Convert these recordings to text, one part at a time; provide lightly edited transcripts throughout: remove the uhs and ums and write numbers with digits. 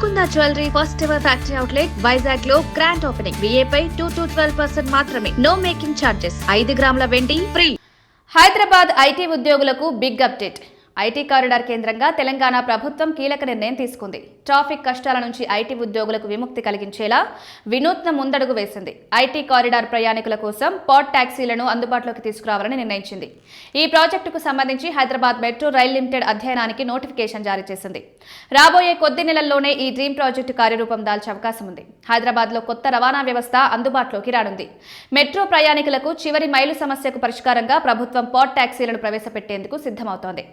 Mukunda jewellery first ever factory outlet Vizag లో grand opening. విఏపై 2 to 12% మాత్రమే. No making charges. 5 గ్రాముల వెండి ఫ్రీ. హైదరాబాద్ ఐటీ ఉద్యోగులకు బిగ్ అప్డేట్. ఐటీ కారిడార్ కేంద్రంగా తెలంగాణ ప్రభుత్వం కీలక నిర్ణయం తీసుకుంది. ట్రాఫిక్ కష్టాల నుంచి ఐటీ ఉద్యోగులకు విముక్తి కలిగించేలా వినూత్న ముందడుగు వేసింది. ఐటీ కారిడార్ ప్రయాణికుల కోసం పాడ్ టాక్సీలను అందుబాటులోకి తీసుకురావాలని నిర్ణయించింది. ఈ ప్రాజెక్టుకు సంబంధించి హైదరాబాద్ మెట్రో రైల్ లిమిటెడ్ అధ్యయనానికి నోటిఫికేషన్ జారీ చేసింది. రాబోయే కొద్ది నెలల్లోనే ఈ డ్రీమ్ ప్రాజెక్టు కార్యరూపం దాల్చే అవకాశం ఉంది. హైదరాబాద్లో కొత్త రవాణా వ్యవస్థ అందుబాటులోకి రానుంది. మెట్రో ప్రయాణికులకు చివరి మైలు సమస్యకు పరిష్కారంగా ప్రభుత్వం పాడ్ టాక్సీలను ప్రవేశపెట్టేందుకు సిద్ధమవుతోంది.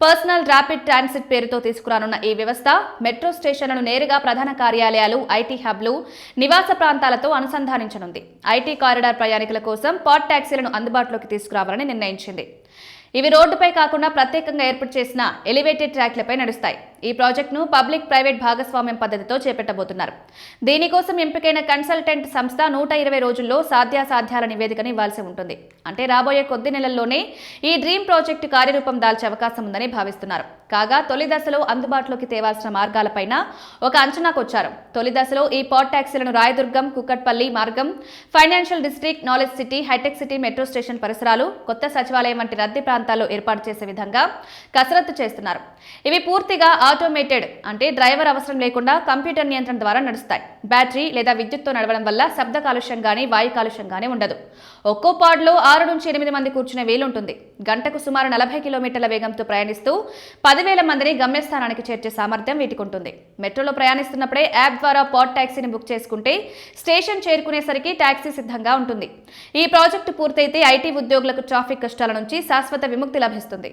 పర్సనల్ ర్యాపిడ్ ట్రాన్సిట్ పేరుతో తీసుకురానున్న ఈ వ్యవస్థ మెట్రో స్టేషన్లను నేరుగా ప్రధాన కార్యాలయాలు, ఐటీ హబ్లు, నివాస ప్రాంతాలతో అనుసంధానించనుంది. ఐటీ కారిడార్ ప్రయాణికుల కోసం పాడ్ టాక్సీలను అందుబాటులోకి తీసుకురావాలని నిర్ణయించింది. ఇవి రోడ్డుపై కాకుండా ప్రత్యేకంగా ఏర్పాటు చేసిన ఎలివేటెడ్ ట్రాక్లపై నడుస్తాయి. ఈ ప్రాజెక్టును పబ్లిక్ ప్రైవేట్ భాగస్వామ్యం పద్ధతితో చేపట్టబోతున్నారు. దీనికోసం ఎంపికైన కన్సల్టెంట్ సంస్థ 120 రోజుల్లో సాధ్యాసాధ్యాల నివేదికను ఇవ్వాల్సి ఉంటుంది. అంటే రాబోయే కొద్ది నెలల్లోనే ఈ డ్రీమ్ ప్రాజెక్టు కార్యరూపం దాల్చే అవకాశం ఉందని భావిస్తున్నారు. కాగా తొలి దశలో అందుబాటులోకి తేవాల్సిన మార్గాలపైన ఒక అంచనాకొచ్చారు. తొలి దశలో ఈ పాడ్ టాక్సీలను రాయదుర్గం, కుక్కట్పల్లి మార్గం, financial district, knowledge city, hitech city metro station పరిసరాలు, కొత్త సచివాలయం వంటి రద్దీ ప్రాంతాల్లో ఏర్పాటు చేసే విధంగా కసరత్తు చేస్తున్నారు. ఇవి పూర్తిగా ఆటోమేటెడ్, అంటే డ్రైవర్ అవసరం లేకుండా కంప్యూటర్ నియంత్రణ ద్వారా నడుస్తాయి. బ్యాటరీ లేదా విద్యుత్తో నడవడం వల్ల శబ్ద కాలుష్యం గానీ వాయు కాలుష్యం గానీ ఉండదు. ఒక్కో పాడ్లో 6 నుంచి 8 మంది కూర్చునే వీలుంటుంది. గంటకు సుమారు 40 కిలోమీటర్ల వేగంతో ప్రయాణిస్తూ 10,000 మందిని గమ్యస్థానానికి చేర్చే సామర్థ్యం వీటికి ఉంటుంది. మెట్రోలో ప్రయాణిస్తున్నప్పుడే యాప్ ద్వారా పాడ్ టాక్సీని బుక్ చేసుకుంటే స్టేషన్ చేరుకునేసరికి టాక్సీ సిద్ధంగా ఉంటుంది. ఈ ప్రాజెక్టు పూర్తయితే ఐటీ ఉద్యోగులకు ట్రాఫిక్ కష్టాల నుంచి శాశ్వత విముక్తి లభిస్తుంది.